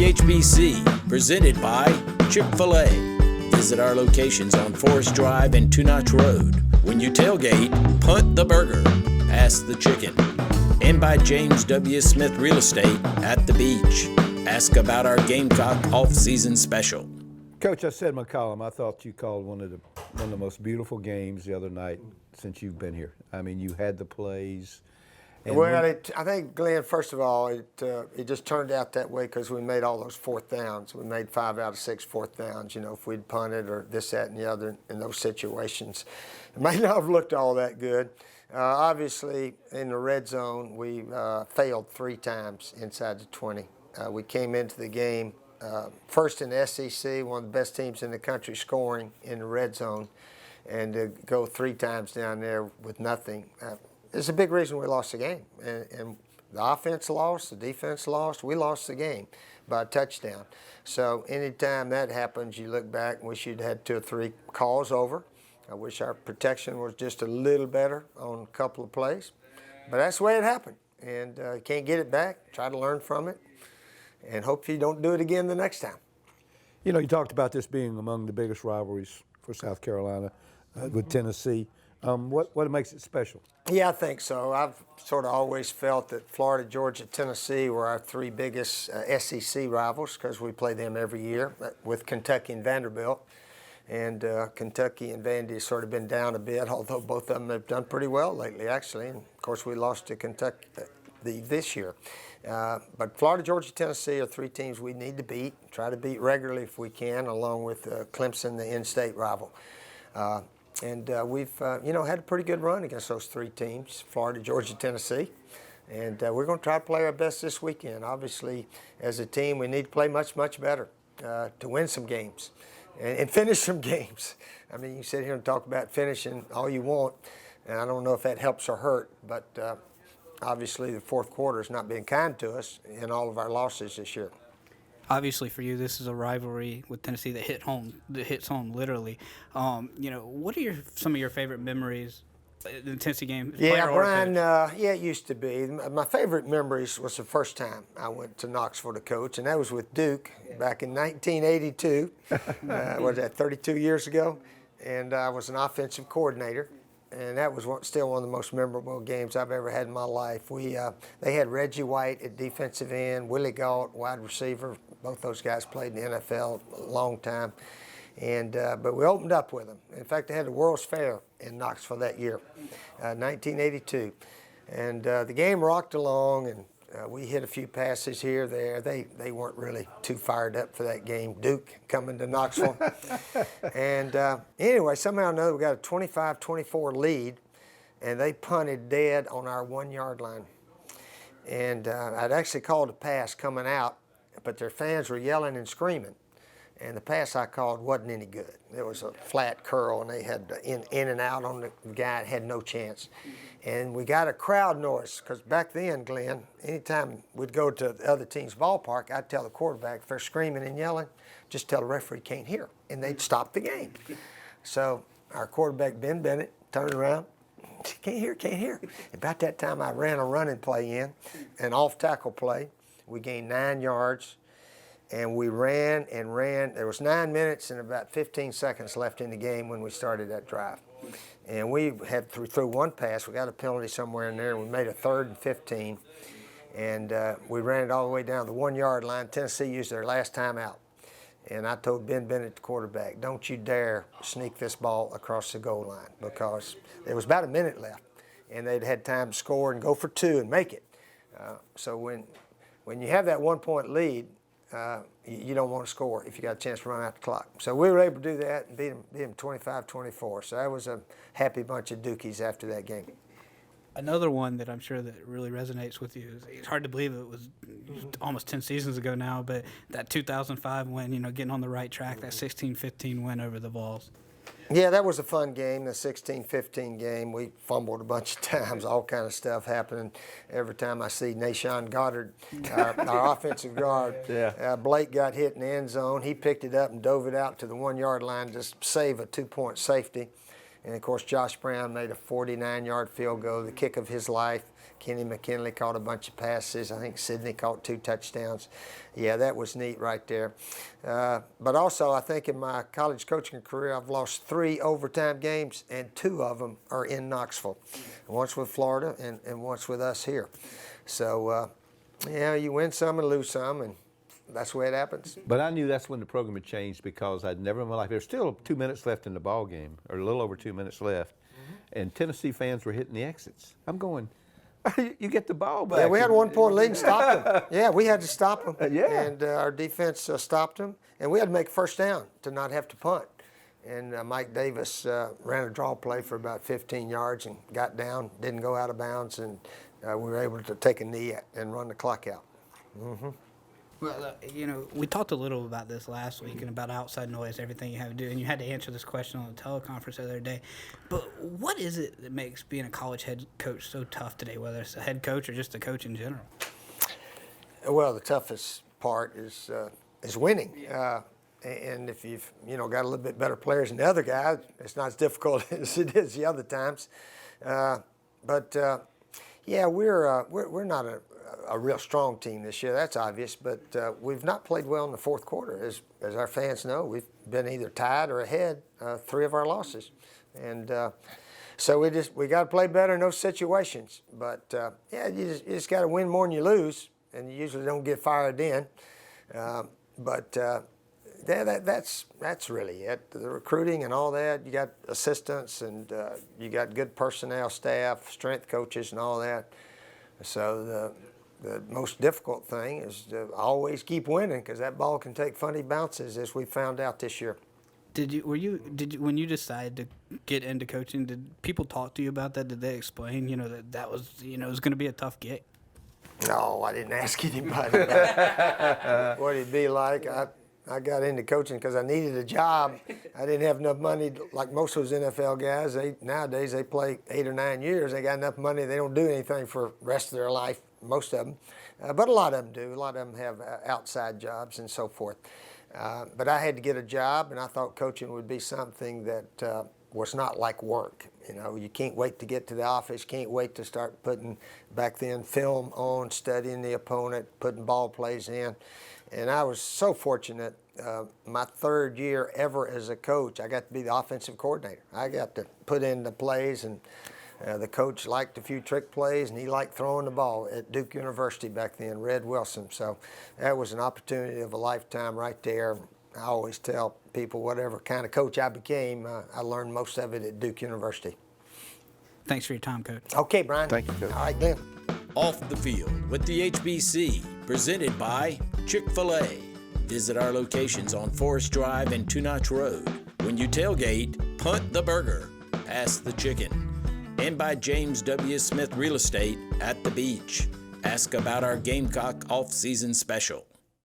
HBC, presented by Chick-fil-A. Visit our locations on Forest Drive and Two Notch Road. When you tailgate, punt the burger, pass the chicken. And by James W. Smith Real Estate at the beach. Ask about our Gamecock off-season special. Coach, I said in my column, I thought you called one of the most beautiful games the other night since you've been here. I mean, you had the plays. Well, I think, Glenn, first of all, it just turned out that way because we made all those fourth downs. We made 5 out of 6 fourth downs. You know, if we'd punted or this, that, and the other in those situations, it may not have looked all that good. Obviously, in the red zone, we failed 3 times inside the 20. We came into the game first in the SEC, one of the best teams in the country scoring in the red zone, and to go 3 times down there with nothing. It's a big reason we lost the game. And the offense lost, the defense lost, we lost the game by a touchdown. So anytime that happens, you look back and wish you'd had 2 or 3 calls over. I wish our protection was just a little better on a couple of plays. But that's the way it happened. And you can't get it back. Try to learn from it and hope you don't do it again the next time. You know, you talked about this being among the biggest rivalries for South Carolina with Tennessee. What makes it special? Yeah, I think so. I've sort of always felt that Florida, Georgia, Tennessee were our 3 biggest SEC rivals because we play them every year with Kentucky and Vanderbilt. And Kentucky and Vandy have sort of been down a bit, although both of them have done pretty well lately, actually. And, of course, we lost to Kentucky this year. But Florida, Georgia, Tennessee are 3 teams we need to beat, try to beat regularly if we can, along with Clemson, the in-state rival. And we've, had a pretty good run against those 3 teams, Florida, Georgia, Tennessee. And we're going to try to play our best this weekend. Obviously, as a team, we need to play much, much better to win some games and finish some games. I mean, you sit here and talk about finishing all you want, and I don't know if that helps or hurt, but obviously the fourth quarter has not been kind to us in all of our losses this year. Obviously, for you, this is a rivalry with Tennessee that hits home literally. What are some of your favorite memories in the Tennessee game? Yeah, Brian. It used to be. My favorite memories was the first time I went to Knoxville to coach, and that was with Duke back in 1982. Was that 32 years ago? And I was an offensive coordinator. And that was still one of the most memorable games I've ever had in my life. They had Reggie White at defensive end, Willie Gault, wide receiver. Both those guys played in the NFL a long time. And but we opened up with them. In fact, they had the World's Fair in Knoxville that year, 1982. And the game rocked along, and we hit a few passes here, there. They weren't really too fired up for that game. Duke coming to Knoxville. And anyway, somehow or another, we got a 25-24 lead, and they punted dead on our 1-yard line. And I'd actually called a pass coming out, but their fans were yelling and screaming. And the pass I called wasn't any good. It was a flat curl, and they had in and out on the guy, had no chance. And we got a crowd noise, because back then, Glenn, anytime we'd go to the other team's ballpark, I'd tell the quarterback, if they're screaming and yelling, just tell the referee can't hear, and they'd stop the game. So our quarterback, Ben Bennett, turned around, can't hear. About that time, I ran a running play in, an off-tackle play. We gained 9 yards. And we ran and ran. There was 9 minutes and about 15 seconds left in the game when we started that drive. And we had through one pass. We got a penalty somewhere in there. We made a 3rd and 15. And we ran it all the way down the 1-yard line. Tennessee used their last timeout. And I told Ben Bennett, the quarterback, don't you dare sneak this ball across the goal line, because there was about a minute left. And they'd had time to score and go for 2 and make it. So when you have that 1-point lead, you don't want to score if you got a chance to run out the clock. So we were able to do that and beat them 25-24. So that was a happy bunch of Dukies after that game. Another one that I'm sure that really resonates with you, it's hard to believe it was almost 10 seasons ago now, but that 2005 win, getting on the right track, that 16-15 win over the Vols. Yeah, that was a fun game, the 16-15 game. We fumbled a bunch of times, all kind of stuff happening. Every time I see Nashawn Goddard, our offensive guard, Blake got hit in the end zone. He picked it up and dove it out to the 1-yard line to save a 2-point safety. And, of course, Josh Brown made a 49-yard field goal, the kick of his life. Kenny McKinley caught a bunch of passes. I think Sidney caught 2 touchdowns. Yeah, that was neat right there. But also, I think in my college coaching career, I've lost 3 overtime games, and 2 of them are in Knoxville. Once with Florida and once with us here. So, yeah, you win some and lose some, and that's the way it happens. But I knew that's when the program had changed, because I'd never in my life, there's still 2 minutes left in the ball game, or a little over 2 minutes left, and Tennessee fans were hitting the exits. I'm going, you get the ball back. Yeah, we had 1-point lead and stopped them. Yeah, we had to stop them. Yeah. And our defense stopped them. And we had to make a first down to not have to punt. And Mike Davis ran a draw play for about 15 yards and got down, didn't go out of bounds, and we were able to take a knee and run the clock out. Well, we talked a little about this last week and about outside noise, everything you have to do, and you had to answer this question on the teleconference the other day. But what is it that makes being a college head coach so tough today, whether it's a head coach or just a coach in general? Well, the toughest part is winning. And if you've got a little bit better players than the other guy, it's not as difficult as it is the other times. Yeah, we're not a real strong team this year. That's obvious, but we've not played well in the fourth quarter. As our fans know, we've been either tied or ahead 3 of our losses, and so we got to play better in those situations. But yeah, you just got to win more than you lose, and you usually don't get fired in. That's really it. The recruiting and all that. You got assistants, and you got good personnel staff, strength coaches, and all that. So the most difficult thing is to always keep winning, because that ball can take funny bounces, as we found out this year. When you decided to get into coaching, did people talk to you about that? Did they explain, that was, it was going to be a tough gig? No, I didn't ask anybody about what it'd be like. I got into coaching because I needed a job. I didn't have enough money, like most of those NFL guys. Nowadays they play 8 or 9 years. They got enough money. They don't do anything for the rest of their life, most of them. But a lot of them do. A lot of them have outside jobs and so forth. But I had to get a job, and I thought coaching would be something that was not like work. You can't wait to get to the office. Can't wait to start putting, back then, film on, studying the opponent, putting ball plays in. And I was so fortunate. My 3rd year ever as a coach, I got to be the offensive coordinator. I got to put in the plays, and the coach liked a few trick plays, and he liked throwing the ball at Duke University back then, Red Wilson. So that was an opportunity of a lifetime right there. I always tell people, whatever kind of coach I became, I learned most of it at Duke University. Thanks for your time, Coach. Okay, Brian. Thank you, Coach. All right, Glenn. Off the Field with the HBC, presented by Chick-fil-A. Visit our locations on Forest Drive and Two Notch Road. When you tailgate, punt the burger, pass the chicken. And by James W. Smith Real Estate at the beach. Ask about our Gamecock off-season special.